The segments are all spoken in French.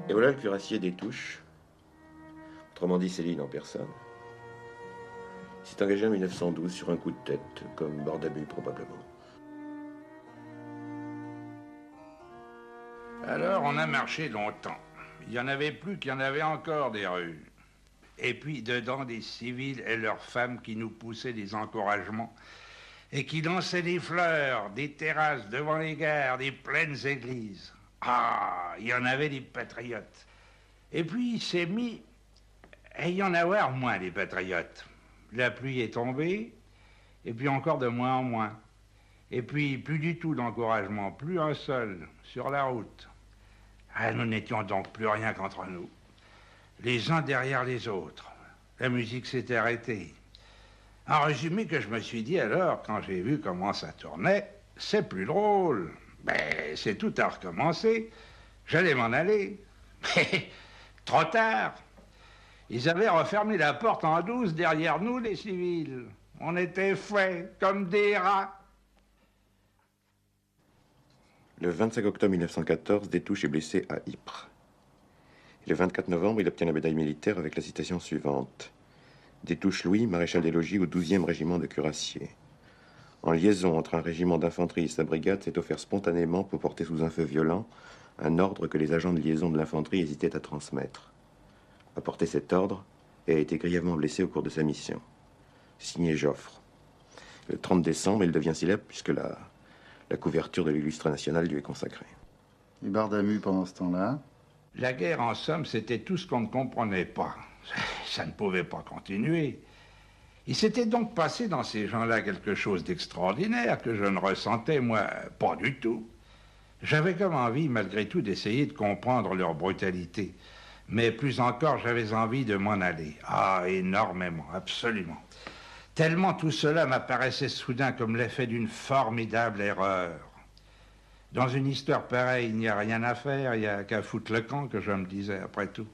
Et voilà le cuirassier Destouches, autrement dit Céline en personne. Il s'est engagé en 1912 sur un coup de tête, comme Bordabus probablement. Alors on a marché longtemps. Il y en avait plus qu'il y en avait encore des rues. Et puis dedans des civils et leurs femmes qui nous poussaient des encouragements et qui lançaient des fleurs, des terrasses devant les gares, des pleines églises. Ah, il y en avait des patriotes. Et puis il s'est mis à y en avoir moins des patriotes. La pluie est tombée, et puis encore de moins en moins. Et puis plus du tout d'encouragement, plus un seul, sur la route. Ah, nous n'étions donc plus rien qu'entre nous, les uns derrière les autres. La musique s'était arrêtée. En résumé, que je me suis dit alors, quand j'ai vu comment ça tournait, c'est plus drôle. Ben, c'est tout à recommencer. J'allais m'en aller. Mais trop tard. Ils avaient refermé la porte en douce derrière nous, les civils. On était faits comme des rats. Le 25 octobre 1914, Destouches est blessé à Ypres. Et le 24 novembre, il obtient la médaille militaire avec la citation suivante. Destouches Louis, maréchal des logis au 12e régiment de cuirassiers. En liaison entre un régiment d'infanterie et sa brigade, s'est offert spontanément pour porter sous un feu violent un ordre que les agents de liaison de l'infanterie hésitaient à transmettre. A porté cet ordre et a été grièvement blessé au cours de sa mission. Signé Joffre. Le 30 décembre, il devient célèbre puisque la couverture de l'Illustre National lui est consacrée. Et Bardamus, pendant ce temps-là? La guerre, en somme, c'était tout ce qu'on ne comprenait pas. Ça ne pouvait pas continuer. Il s'était donc passé dans ces gens-là quelque chose d'extraordinaire que je ne ressentais, moi, pas du tout. J'avais comme envie, malgré tout, d'essayer de comprendre leur brutalité. Mais plus encore, j'avais envie de m'en aller. Ah, énormément, absolument. Tellement tout cela m'apparaissait soudain comme l'effet d'une formidable erreur. Dans une histoire pareille, il n'y a rien à faire, il n'y a qu'à foutre le camp, que je me disais, après tout.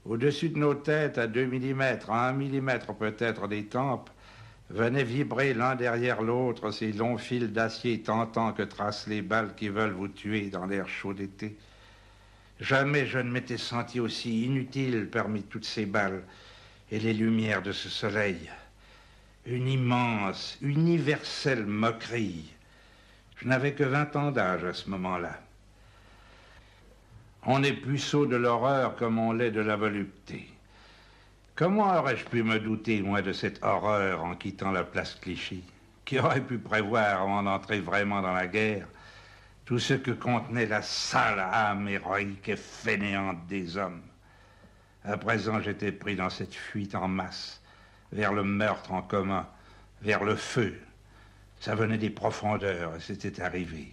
Au-dessus de nos têtes, à 2 millimètres, à 1 millimètre peut-être des tempes, venaient vibrer l'un derrière l'autre ces longs fils d'acier tentants que tracent les balles qui veulent vous tuer dans l'air chaud d'été. Jamais je ne m'étais senti aussi inutile parmi toutes ces balles et les lumières de ce soleil. Une immense, universelle moquerie. Je n'avais que 20 ans d'âge à ce moment-là. On est plus sot de l'horreur comme on l'est de la volupté. Comment aurais-je pu me douter, moi, de cette horreur en quittant la place Clichy? Qui aurait pu prévoir, avant d'entrer vraiment dans la guerre, tout ce que contenait la sale âme héroïque et fainéante des hommes? À présent, j'étais pris dans cette fuite en masse, vers le meurtre en commun, vers le feu. Ça venait des profondeurs et c'était arrivé.